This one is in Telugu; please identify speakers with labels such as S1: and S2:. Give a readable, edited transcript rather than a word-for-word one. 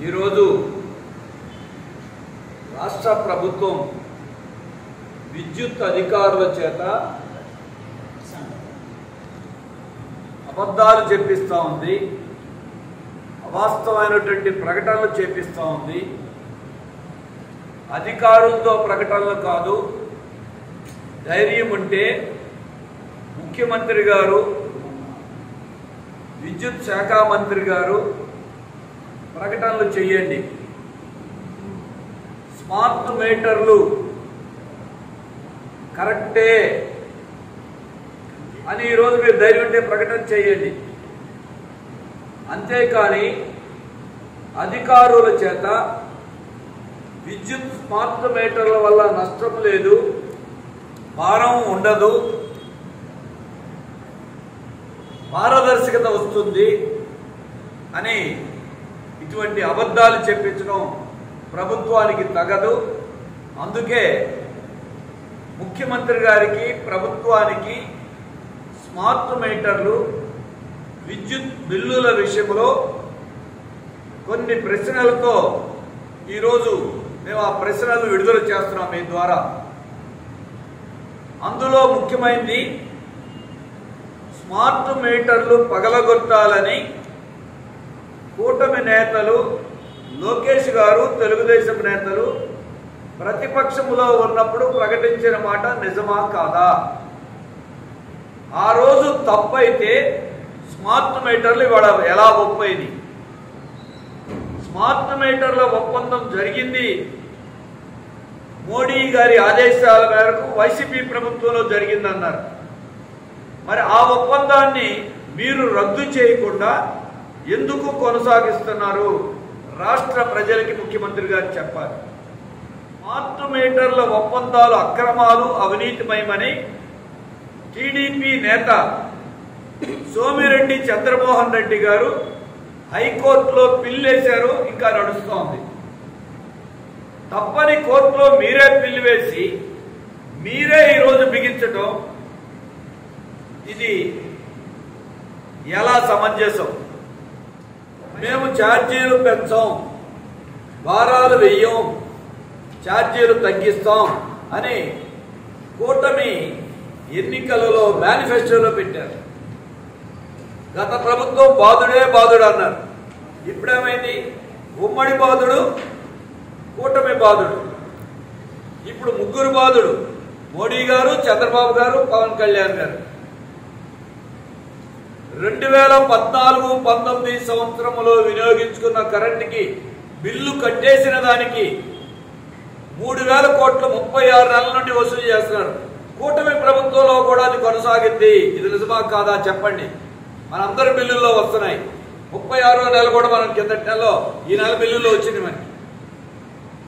S1: ఈరోజు రాష్ట్ర ప్రభుత్వం విద్యుత్ అధికారుల చేత అబద్ధాలు చెప్పిస్తూ ఉంది, అవాస్తవమైనటువంటి ప్రకటనలు చేపిస్తూ ఉంది. అధికారులతో ప్రకటనలు కాదు, ధైర్యం ఉంటే ముఖ్యమంత్రి గారు, విద్యుత్ శాఖ మంత్రి గారు ప్రకటనలు చేయండి. స్మార్ట్ మీటర్లు కరెక్టే అని ఈరోజు మీరు ధైర్యం ఉంటే ప్రకటన చేయండి. అంతేకాని అధికారుల చేత విద్యుత్ స్మార్ట్ మీటర్ల వల్ల నష్టం లేదు, భారం ఉండదు, పారదర్శకత వస్తుంది అని ఇటువంటి అబద్ధాలు చెప్పించడం ప్రభుత్వానికి తగదు. అందుకే ముఖ్యమంత్రి గారికి, ప్రభుత్వానికి స్మార్ట్ మీటర్లు, విద్యుత్ బిల్లుల విషయంలో కొన్ని ప్రశ్నలతో ఈరోజు మేము ఆ ప్రశ్నలు విడుదల చేస్తున్నాం మీ ద్వారా. అందులో ముఖ్యమైనది స్మార్ట్ మీటర్లు పగలగొట్టాలని కూటమి నేతలు, లోకేష్ గారు, తెలుగుదేశం నేతలు ప్రతిపక్షంలో ఉన్నప్పుడు ప్రకటించిన మాట నిజమా కాదా? ఆ రోజు తప్పైతే స్మార్ట్ మీటర్లు ఇవాళ ఎలా ఒప్పైంది? స్మార్ట్ మీటర్ల ఒప్పందం జరిగింది మోడీ గారి ఆదేశాల మేరకు వైసీపీ ప్రభుత్వంలో జరిగిందన్నారు. మరి ఆ ఒప్పందాన్ని మీరు రద్దు చేయకుండా ఎందుకు కొనసాగిస్తున్నారు? రాష్ట్ర ప్రజలకి ముఖ్యమంత్రి గారు చెప్పాలి. స్మార్ట్ మీటర్ల ఒప్పందాలు అక్రమాలు, అవినీతిమయమని టీడీపీ నేత సోమిరెడ్డి చంద్రమోహన్ రెడ్డి గారు హైకోర్టులో పిల్లేశారు, ఇంకా నడుస్తోంది. తప్పని కోర్టులో మీరే పిల్లు వేసి మీరే ఈరోజు బిగించడం ఇది ఎలా సమంజసం? మేము ఛార్జీలు పెంచాం, భారాలు వెయ్యం, ఛార్జీలు తగ్గిస్తాం అని కూటమి ఎన్నికలలో మేనిఫెస్టోలో పెట్టారు. గత ప్రభుత్వం బాధుడే బాధుడు అన్నారు. ఇప్పుడేమైంది? ఉమ్మడి బాధుడు, కూటమి బాధుడు. ఇప్పుడు ముగ్గురు బాధుడు: మోడీ గారు, చంద్రబాబు గారు, పవన్ కళ్యాణ్ గారు. 2014-19 సంవత్సరంలో వినియోగించుకున్న కరెంటుకి బిల్లు కట్టేసిన దానికి 3,000 కోట్లు 36 నెలల నుండి వసూలు చేస్తున్నారు. కూటమి ప్రభుత్వంలో కూడా అది కొనసాగింది. ఇది నిజమా కాదా చెప్పండి. మనందరి బిల్లుల్లో వస్తున్నాయి. 36వ నెల కూడా మనం కిందటి నెలలో ఈ నెల బిల్లుల్లో వచ్చింది. మనకి